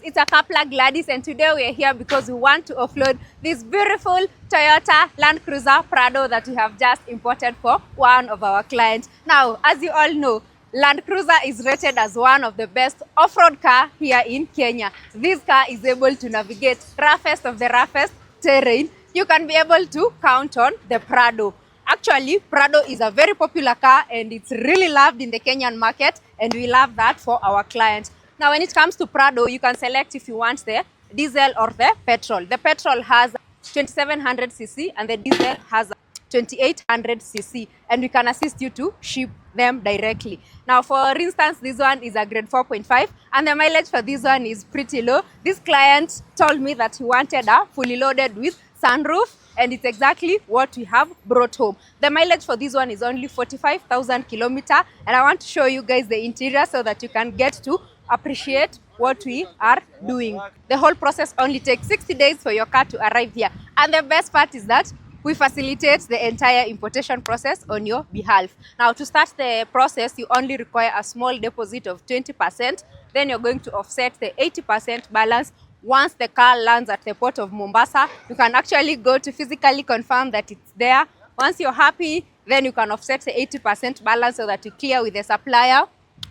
it's a Kapla Gladys, and today we are here because we want to offload this beautiful Toyota Land Cruiser Prado that we have just imported for one of our clients. Now, as you all know, Land Cruiser is rated as one of the best off-road car here in Kenya. This car is able to navigate roughest of the roughest terrain. You can be able to count on the Prado. Actually, Prado is a very popular car and it's really loved in the Kenyan market, and we love that for our clients. Now, when it comes to Prado, you can select if you want the diesel or the petrol. The petrol has 2700cc and the diesel has 2800cc, and we can assist you to ship them directly. Now, for instance, this one is a grade 4.5 and the mileage for this one is pretty low. This client told me that he wanted a fully loaded with sunroof, and it's exactly what we have brought home. The mileage for this one is only 45,000 kilometers, and I want to show you guys the interior so that you can get to appreciate what we are doing. The whole process only takes 60 days for your car to arrive here, and the best part is that we facilitate the entire importation process on your behalf. Now, to start the process, you only require a small deposit of 20%. Then you're going to offset the 80% balance. Once the car lands at the port of Mombasa, you can actually go to physically confirm that it's there. Once you're happy, then you can offset the 80% balance so that you clear with the supplier.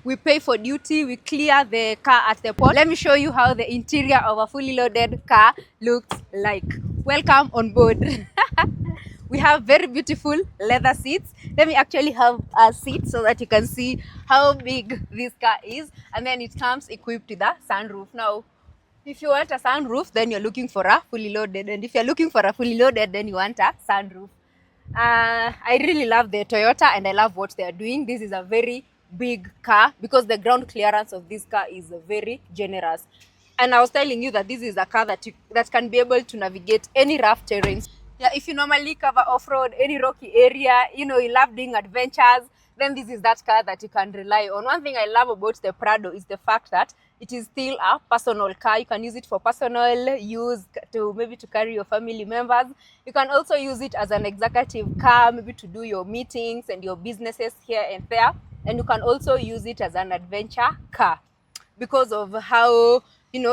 We pay for duty, we clear the car at the port. Let me show you how the interior of a fully loaded car looks like. Welcome on board. We have very beautiful leather seats. Let me actually have a seat so that you can see how big this car is. And then it comes equipped with a sunroof. Now, if you want a sunroof, then you're looking for a fully loaded. And if you're looking for a fully loaded, then you want a sunroof. I really love the Toyota and I love what they are doing. This is a very big car because the ground clearance of this car is very generous. And I was telling you that this is a car that can be able to navigate any rough terrains. Yeah, if you normally cover off-road, any rocky area, you love doing adventures, then this is that car that you can rely on. One thing I love about the Prado is the fact that it is still a personal car. You can use it for personal use, maybe to carry your family members. You can also use it as an executive car, maybe to do your meetings and your businesses here and there. And you can also use it as an adventure car because of how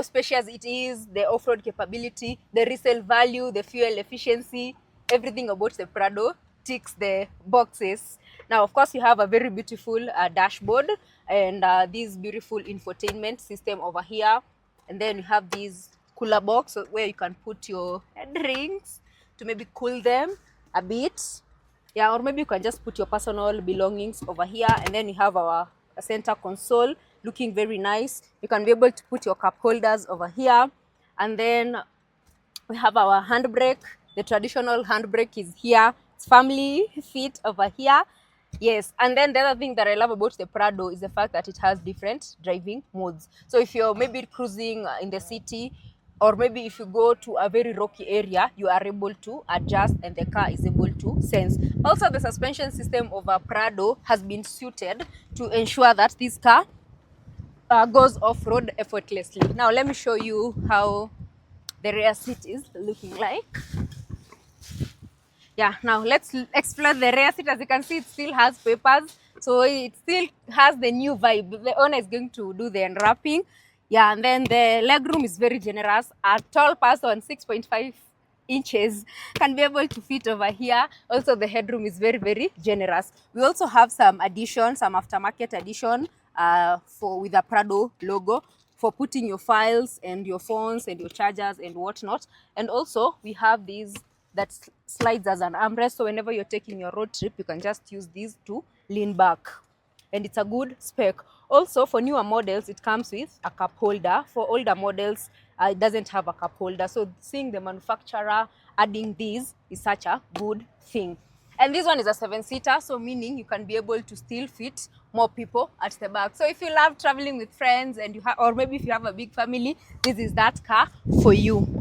spacious it is, the off-road capability, the resale value, the fuel efficiency, everything about the Prado ticks the boxes. Now, of course, you have a very beautiful dashboard and this beautiful infotainment system over here. And then you have this cooler box where you can put your drinks to maybe cool them a bit. Yeah, or maybe you can just put your personal belongings over here. And then you have our center console looking very nice. You can be able to put your cup holders over here. And then we have our handbrake. The traditional handbrake is here. It's family fit over here. Yes, and then the other thing that I love about the Prado is the fact that it has different driving modes. So if you're maybe cruising in the city, or maybe if you go to a very rocky area, you are able to adjust and the car is able to sense. Also, the suspension system of a Prado has been suited to ensure that this car goes off-road effortlessly. Now, let me show you how the rear seat is looking like. Yeah, now let's explore the rear seat. As you can see, it still has papers, so it still has the new vibe. The owner is going to do the unwrapping. Yeah, and then the legroom is very generous. A tall person, 6.5 inches, can be able to fit over here. Also, the headroom is very, very generous. We also have some addition, some aftermarket addition with a Prado logo for putting your files and your phones and your chargers and whatnot. And also, we have these that slides as an armrest. So whenever you're taking your road trip, you can just use these to lean back. And it's a good spec. Also, for newer models, it comes with a cup holder. For older models, it doesn't have a cup holder. So seeing the manufacturer adding these is such a good thing. And this one is a 7-seater, so meaning you can be able to still fit more people at the back. So if you love traveling with friends and or maybe if you have a big family, this is that car for you.